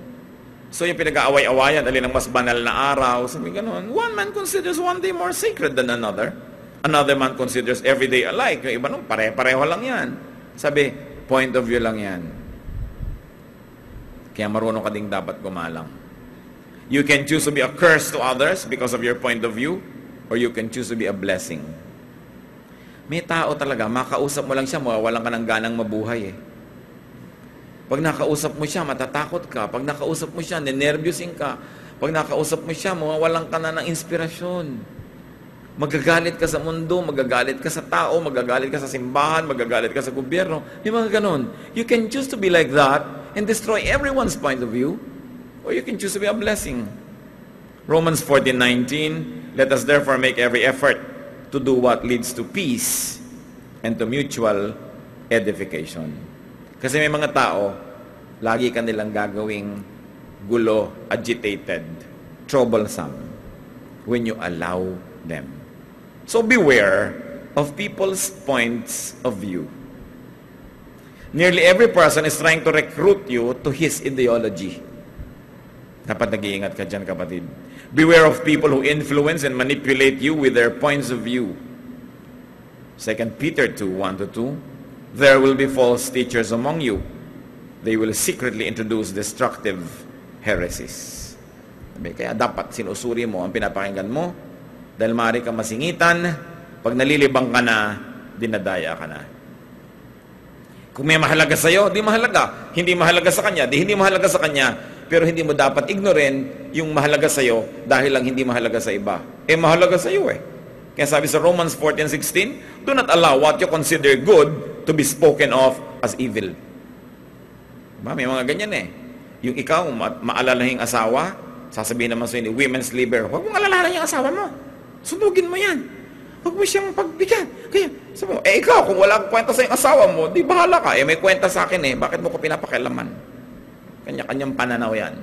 So yung pinag-aaway-awayan, alin ang mas banal na araw, sabi ganun, one man considers one day more sacred than another. Another man considers every day alike. Yung iba nung pare-pareho lang yan. Sabi, point of view lang yan. Kaya marunong ka ding dapat gumalang. You can choose to be a curse to others because of your point of view, or you can choose to be a blessing. May tao talaga, makausap mo lang siya, mawawalan ka ng ganang mabuhay eh. Pag nakausap mo siya, matatakot ka. Pag nakausap mo siya, ninervyusin ka. Pag nakausap mo siya, mawawalan ka na ng inspirasyon. Magagalit ka sa mundo, magagalit ka sa tao, magagalit ka sa simbahan, magagalit ka sa gobyerno. Yung mga ganon. You can choose to be like that and destroy everyone's point of view, or you can choose to be a blessing. Romans 14:19, let us therefore make every effort to do what leads to peace and to mutual edification. Kasi may mga tao, lagi ka nilang gagawing gulo, agitated, troublesome when you allow them. So beware of people's points of view. Nearly every person is trying to recruit you to his ideology. Dapat nag-iingat ka dyan, kapatid. Beware of people who influence and manipulate you with their points of view. 2 Peter 2:1-2, there will be false teachers among you. They will secretly introduce destructive heresies. Kaya dapat sinusuri mo ang pinapakinggan mo dahil maaari kang masingitan, pag nalilibang ka na, dinadaya ka na. Kung may mahalaga sa'yo, di mahalaga. Hindi mahalaga sa kanya, di hindi mahalaga sa kanya. Pero hindi mo dapat ignorin yung mahalaga sa'yo dahil lang hindi mahalaga sa iba. Mahalaga sa'yo eh. Kaya sabi sa Romans 14:16, do not allow what you consider good to be spoken of as evil. Diba? May mga ganyan eh. Yung ikaw, maalalahin asawa, sasabihin naman sa'yo, women's liber, huwag mong alalahin yung asawa mo. Sunugin mo yan. Huwag mo siyang pagbigyan. Kaya, sabi mo, ikaw, kung wala akong kwenta sa yung asawa mo, di bahala ka. May kwenta sa akin eh. Bakit mo ko pinapakialaman? Kanya-kanyang pananaw yan.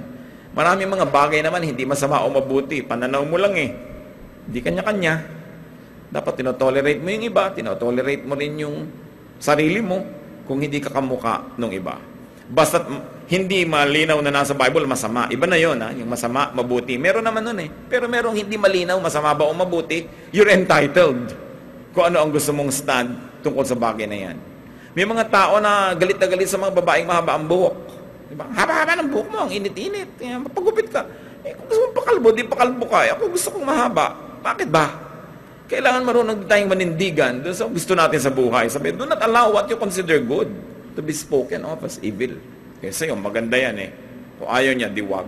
Maraming mga bagay naman, hindi masama o mabuti. Pananaw mo lang eh. Hindi kanya-kanya. Dapat tinotolerate mo yung iba, tinotolerate mo rin yung sarili mo kung hindi ka kamuka ng iba. Basta hindi malinaw na nasa Bible, masama. Iba na yun, ha? Yung masama, mabuti. Meron naman nun eh. Pero merong hindi malinaw, masama ba o mabuti, you're entitled kung ano ang gusto mong stand tungkol sa bagay na yan. May mga tao na galit sa mga babaeng mahaba ang buhok. Diba? Haba-haba ng buhok mo, ang init-init. Mapagupit ka. Kung gusto mong pakalbo, di pakalbo ka. Ako gusto kong mahaba. Bakit ba? Kailangan marunong tayong manindigan doon sa gusto natin sa buhay. Sabi, do not allow what you consider good to be spoken of as evil. Kaya sa'yo, maganda yan eh. Kung ayaw niya, diwag.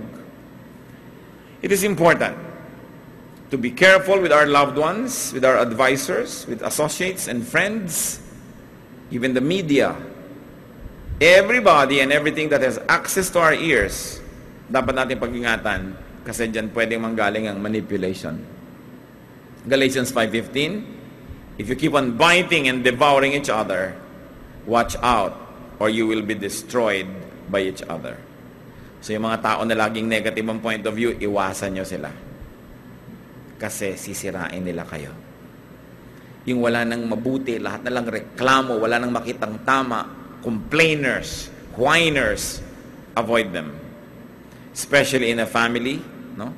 It is important to be careful with our loved ones, with our advisors, with associates and friends, even the media. Everybody and everything that has access to our ears, dapat natin pag-ingatan kasi dyan pwedeng manggaling ang manipulation. Galatians 5:15, if you keep on biting and devouring each other, watch out or you will be destroyed by each other. So yung mga tao na laging negative ang point of view, iwasan nyo sila. Kasi sisirain nila kayo. Yung wala nang mabuti, lahat na lang reklamo, wala nang makitang tama, complainers, whiners, avoid them. Especially in a family, no?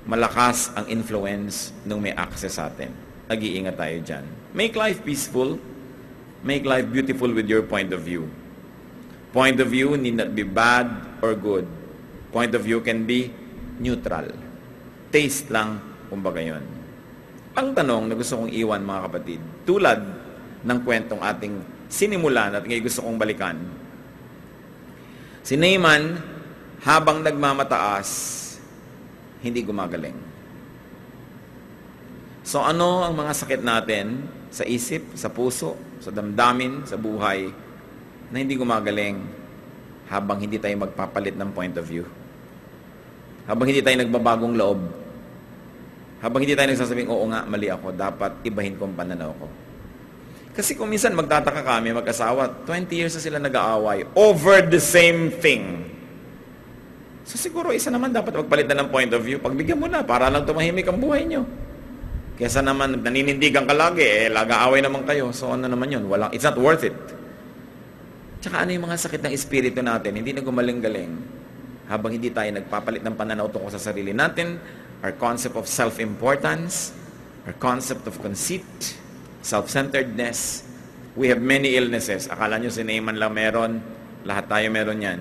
Malakas ang influence nung may access sa atin. Nag-iingat tayo dyan. Make life peaceful. Make life beautiful with your point of view. Point of view need not be bad or good. Point of view can be neutral. Taste lang, kumbaga yun. Ang tanong na gusto kong iwan, mga kapatid, tulad ng kwentong ating sinimulan at ngayon gusto kong balikan. Si Naaman, habang nagmamataas, hindi gumagaling. So ano ang mga sakit natin sa isip, sa puso, sa damdamin, sa buhay, na hindi gumagaling habang hindi tayo magpapalit ng point of view. Habang hindi tayo nagbabagong loob. Habang hindi tayo nagsasabing, oo nga, mali ako, dapat ibahin ko ang pananaw ko. Kasi kung minsan magtataka kami, mag-asawa, 20 years na sila nag-aaway over the same thing. So siguro isa naman dapat magpalit na ng point of view. Pagbigyan mo na, para lang tumahimik ang buhay nyo. Kesa naman, naninindigan ka lagi, laga-away naman kayo. So ano naman yun? It's not worth it. Tsaka ano yung mga sakit ng espiritu natin, hindi na gumaling-galing. Habang hindi tayo nagpapalit ng pananaw tungkol sa sarili natin, our concept of self-importance, our concept of conceit, self-centeredness. We have many illnesses. Akala nyo si Naaman lang meron, lahat tayo meron yan.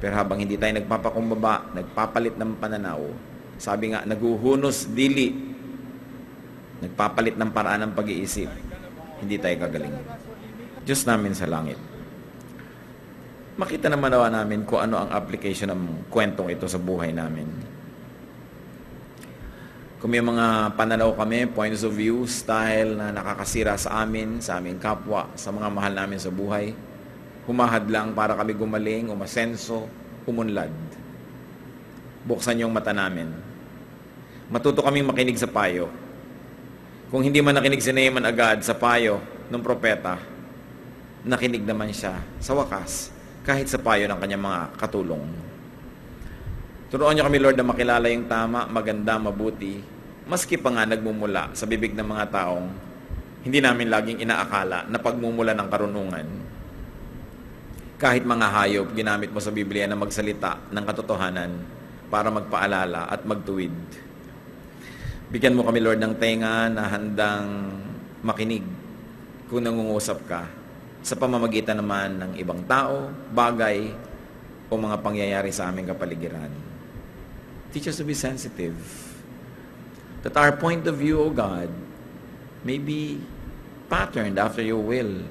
Pero habang hindi tayo nagpapakumbaba, nagpapalit ng pananaw, sabi nga, naguhunos dili, nagpapalit ng paraan ng pag-iisip, hindi tayo gagaling. Diyos namin sa langit. Makita naman nawa namin kung ano ang application ng kwentong ito sa buhay namin. Kung may mga pananaw kami, points of view, style na nakakasira sa amin, sa aming kapwa, sa mga mahal namin sa buhay, humahad lang para kami gumaling, umasenso, umunlad. Buksan yung mata namin. Matuto kaming makinig sa payo. Kung hindi man nakinig si Naaman agad sa payo ng propeta, nakinig naman siya sa wakas, kahit sa payo ng kanyang mga katulong. Turuan niyo kami, Lord, na makilala yung tama, maganda, mabuti, maski pa nga nagmumula sa bibig ng mga taong hindi namin laging inaakala na pagmumula ng karunungan. Kahit mga hayop, ginamit mo sa Biblia na magsalita ng katotohanan para magpaalala at magtuwid. Bigyan mo kami, Lord, ng tenga na handang makinig kung nangungusap ka sa pamamagitan naman ng ibang tao, bagay, o mga pangyayari sa aming kapaligiran. Teach us to be sensitive. That our point of view, O God, may be patterned after your will.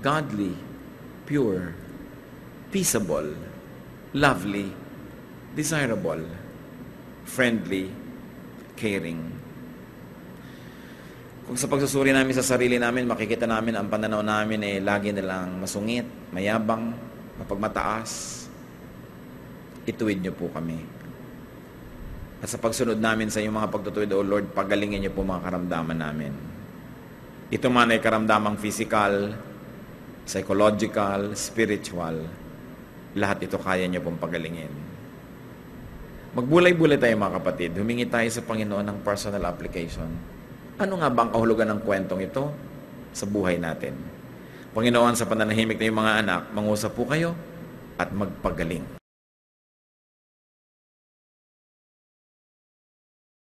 godly, pure, peaceable, lovely, desirable, friendly, caring. Kung sa pagsusuri namin sa sarili namin, makikita namin ang pananaw namin lagi nilang masungit, mayabang, mapagmataas, ituwid niyo po kami. At sa pagsunod namin sa iyong mga pagtutuwid, O Lord, pagalingin niyo po mga karamdaman namin. Ito man ay karamdamang physical, psychological, spiritual, lahat ito kaya niyo pong pagalingin. Magbulay-bulay tayo mga kapatid, humingi tayo sa Panginoon ng personal application. Ano nga ba ang kahulugan ng kwentong ito sa buhay natin? Panginoon, sa pananahimik na yung mga anak, mangusap po kayo at magpagaling.